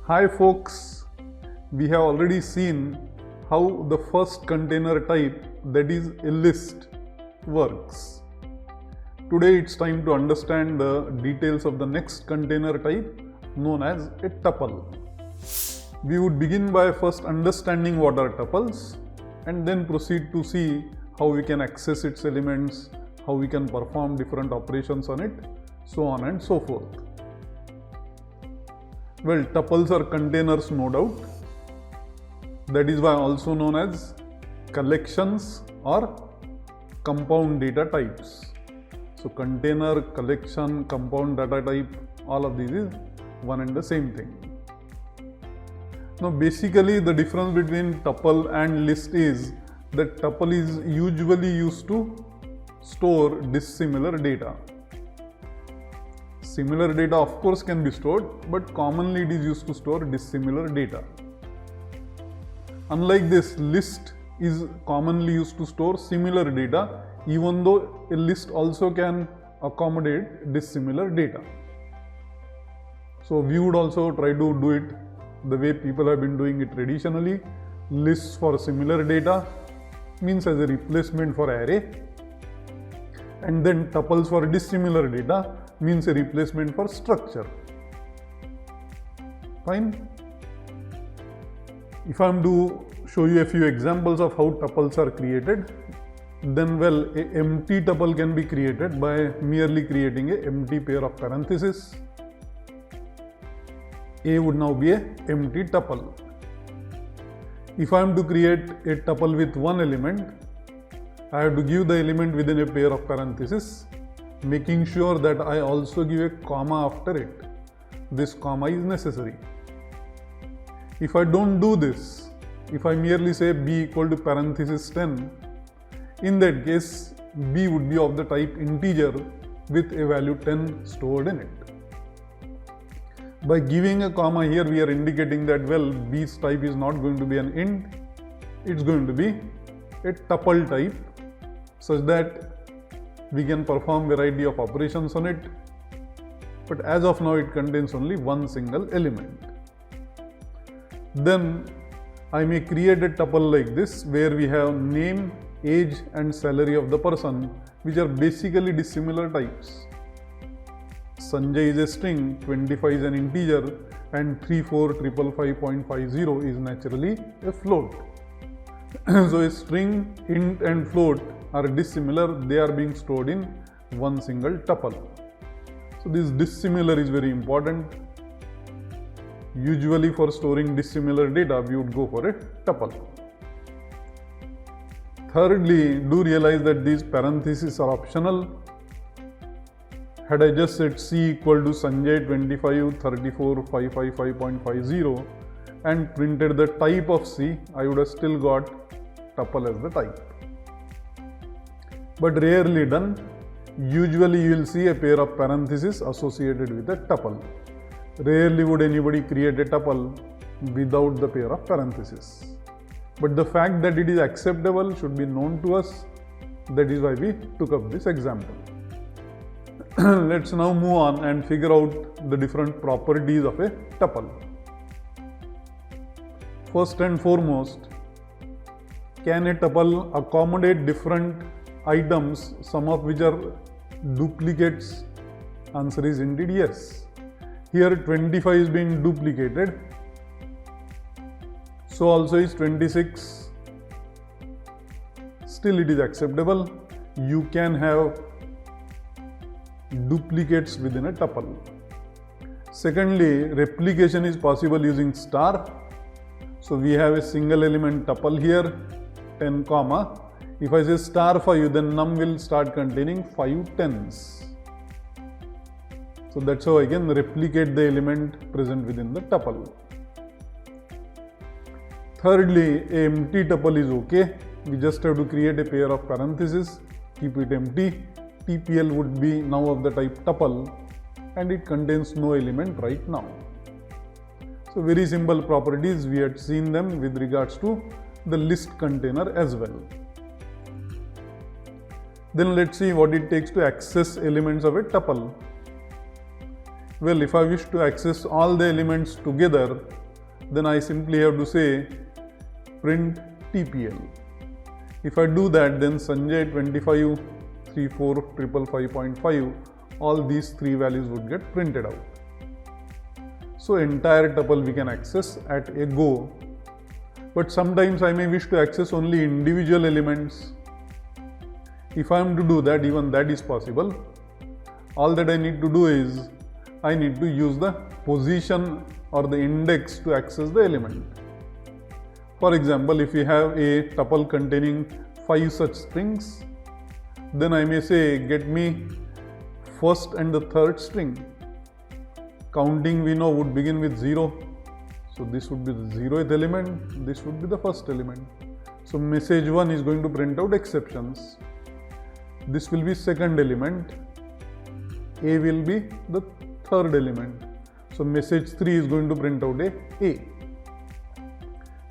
Hi folks, we have already seen how the first container type, that is a list, works. Today it's time to understand the details of the next container type known as a tuple. We would begin by first understanding what are tuples and then proceed to see how we can access its elements, how we can perform different operations on it, so on and so forth. Well, tuples are containers, no doubt. That is why also known as collections or compound data types. So container, collection, compound data type, all of these is one and the same thing. Now basically the difference between tuple and list is that tuple is usually used to store dissimilar data. Similar data of course can be stored, but commonly it is used to store dissimilar data. Unlike this, list is commonly used to store similar data, even though a list also can accommodate dissimilar data. So we would also try to do it the way people have been doing it traditionally. Lists for similar data means as a replacement for array, and then tuples for dissimilar data means a replacement for structure. Fine. If I am to show you a few examples of how tuples are created, then well, an empty tuple can be created by merely creating an empty pair of parentheses. A would now be an empty tuple. If I am to create a tuple with one element, I have to give the element within a pair of parentheses, making sure that I also give a comma after it. This comma is necessary. If I don't do this, if I merely say b equal to parenthesis 10, in that case b would be of the type integer with a value 10 stored in it. By giving a comma here, we are indicating that well, b's type is not going to be an int, it's going to be a tuple type, such that we can perform variety of operations on it, but as of now it contains only one single element. Then I may create a tuple like this where we have name, age and salary of the person, which are basically dissimilar types. Sanjay is a string, 25 is an integer, and 34555.50 is naturally a float. So a string, int and float are dissimilar, they are being stored in one single tuple. So this dissimilar is very important. Usually for storing dissimilar data, we would go for a tuple. Thirdly, do realize that these parentheses are optional. Had I just said C equal to Sanjay 25 34 555.50 and printed the type of C, I would have still got tuple as the type. But rarely done. Usually you will see a pair of parentheses associated with a tuple. Rarely would anybody create a tuple without the pair of parentheses. But the fact that it is acceptable should be known to us. That is why we took up this example. Let's now move on and figure out the different properties of a tuple. First and foremost, can a tuple accommodate different items, some of which are duplicates? Answer is indeed yes. Here 25 is being duplicated, so also is 26. Still it is acceptable. You can have duplicates within a tuple. Secondly, replication is possible using star. So we have a single element tuple here, 10 comma. If I say star 5, then num will start containing 5 tens. So that's how I can replicate the element present within the tuple. Thirdly, a empty tuple is okay. We just have to create a pair of parentheses, keep it empty. TPL would be now of the type tuple and it contains no element right now. So very simple properties, we had seen them with regards to the list container as well. Then let's see what it takes to access elements of a tuple. Well, if I wish to access all the elements together, then I simply have to say print TPL. If I do that, then Sanjay 25, 34, 555.5, all these three values would get printed out. So entire tuple we can access at a go. But sometimes I may wish to access only individual elements. If I am to do that, even that is possible. All that I need to do is, I need to use the position or the index to access the element. For example, if we have a tuple containing 5 such strings, then I may say get me first and the third string. Counting we know would begin with 0. So this would be the 0th element, this would be the first element. So message 1 is going to print out exceptions. This will be second element. A will be the third element. So message 3 is going to print out A.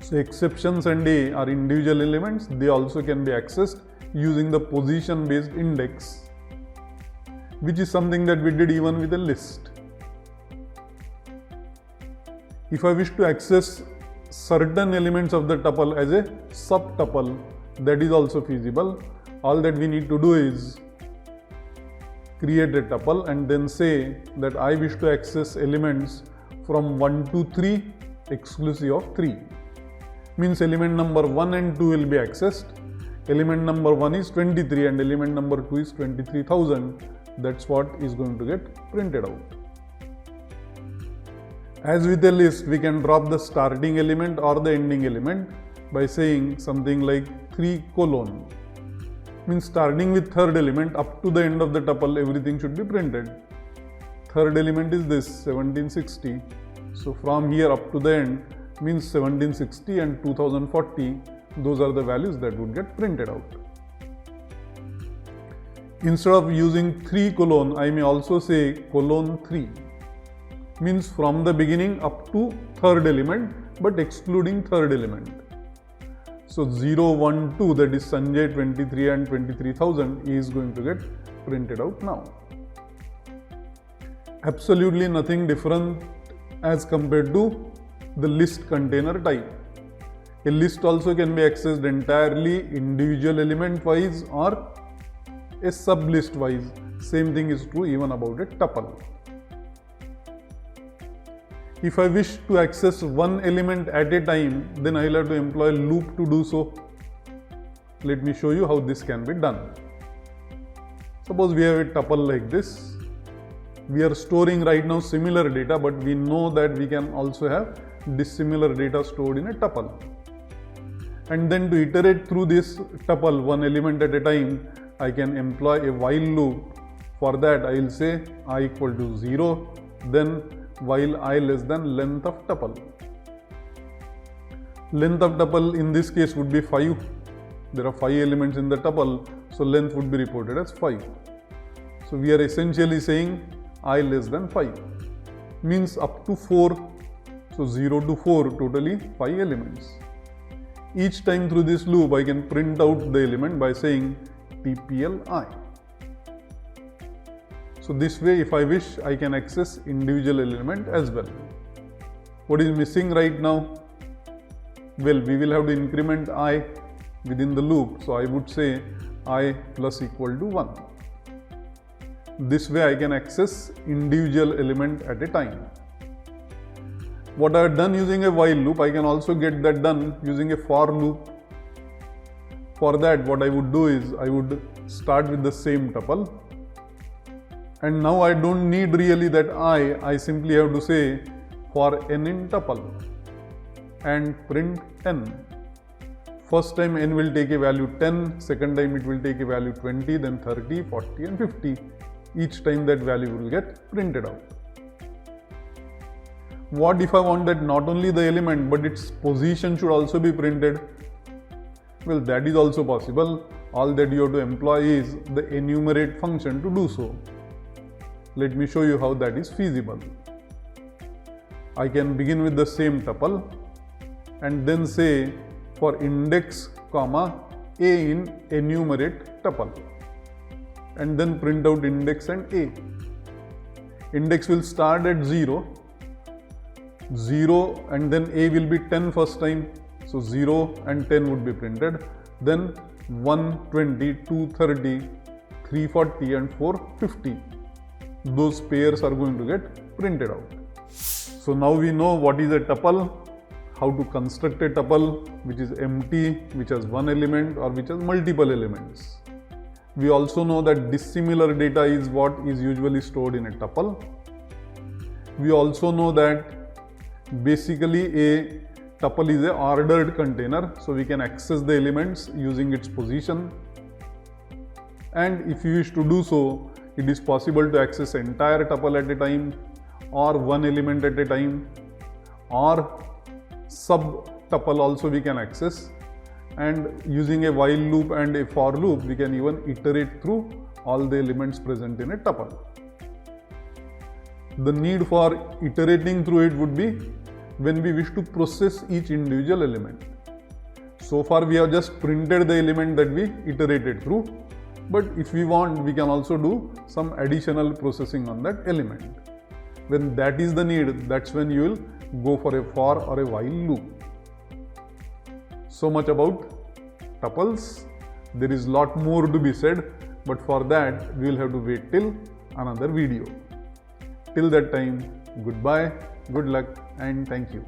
So exceptions and A are individual elements. They also can be accessed using the position based index, which is something that we did even with a list. If I wish to access certain elements of the tuple as a subtuple, that is also feasible. All that we need to do is create a tuple and then say that I wish to access elements from 1 to 3 exclusive of 3. Means element number 1 and 2 will be accessed. Element number 1 is 23 and element number 2 is 23,000. That's what is going to get printed out. As with a list, we can drop the starting element or the ending element by saying something like 3 colon. Means starting with third element up to the end of the tuple, everything should be printed. Third element is this 1760. So from here up to the end means 1760 and 2040. Those are the values that would get printed out. Instead of using 3 colon, I may also say colon 3. Means from the beginning up to third element, but excluding third element. So 0, 1, 2, that is Sanjay 23 and 23,000 is going to get printed out now. Absolutely nothing different as compared to the list container type. A list also can be accessed entirely individual element wise or a sublist wise. Same thing is true even about a tuple. If I wish to access one element at a time, then I will have to employ loop to do so. Let me show you how this can be done. Suppose we have a tuple like this. We are storing right now similar data, but we know that we can also have dissimilar data stored in a tuple. And then to iterate through this tuple one element at a time, I can employ a while loop. For that, I will say I equal to 0, then while I less than length of tuple. Length of tuple in this case would be 5. There are 5 elements in the tuple, so length would be reported as 5. So we are essentially saying I less than 5. Means up to 4. So 0 to 4, totally 5 elements. Each time through this loop, I can print out the element by saying TPLI. So this way, if I wish, I can access individual element as well. What is missing right now? Well, we will have to increment I within the loop. So I would say I plus equal to 1. This way I can access individual element at a time. What I have done using a while loop, I can also get that done using a for loop. For that, what I would do is, I would start with the same tuple. And now I don't need really that I simply have to say for n in tuple and print n. First time n will take a value 10, second time it will take a value 20, then 30, 40 and 50. Each time that value will get printed out. What if I want that not only the element but its position should also be printed? Well, that is also possible. All that you have to employ is the enumerate function to do so. Let me show you how that is feasible. I can begin with the same tuple and then say for index comma a in enumerate tuple and then print out index and a. index will start at 0, 0 and then A will be 10 first time. So 0 and 10 would be printed. Then 120, 230, 340 and 450. Those pairs are going to get printed out. So now we know what is a tuple, how to construct a tuple which is empty, which has one element or which has multiple elements. We also know that dissimilar data is what is usually stored in a tuple. We also know that basically a tuple is an ordered container, so we can access the elements using its position. And if you wish to do so, it is possible to access entire tuple at a time, or one element at a time, or sub tuple also we can access. And using a while loop and a for loop, we can even iterate through all the elements present in a tuple. The need for iterating through it would be when we wish to process each individual element. So far we have just printed the element that we iterated through, but if we want, we can also do some additional processing on that element. When that is the need, that's when you will go for a for or a while loop. So much about tuples. There is lot more to be said, but for that we will have to wait till another video. Till that time, goodbye, good luck and thank you.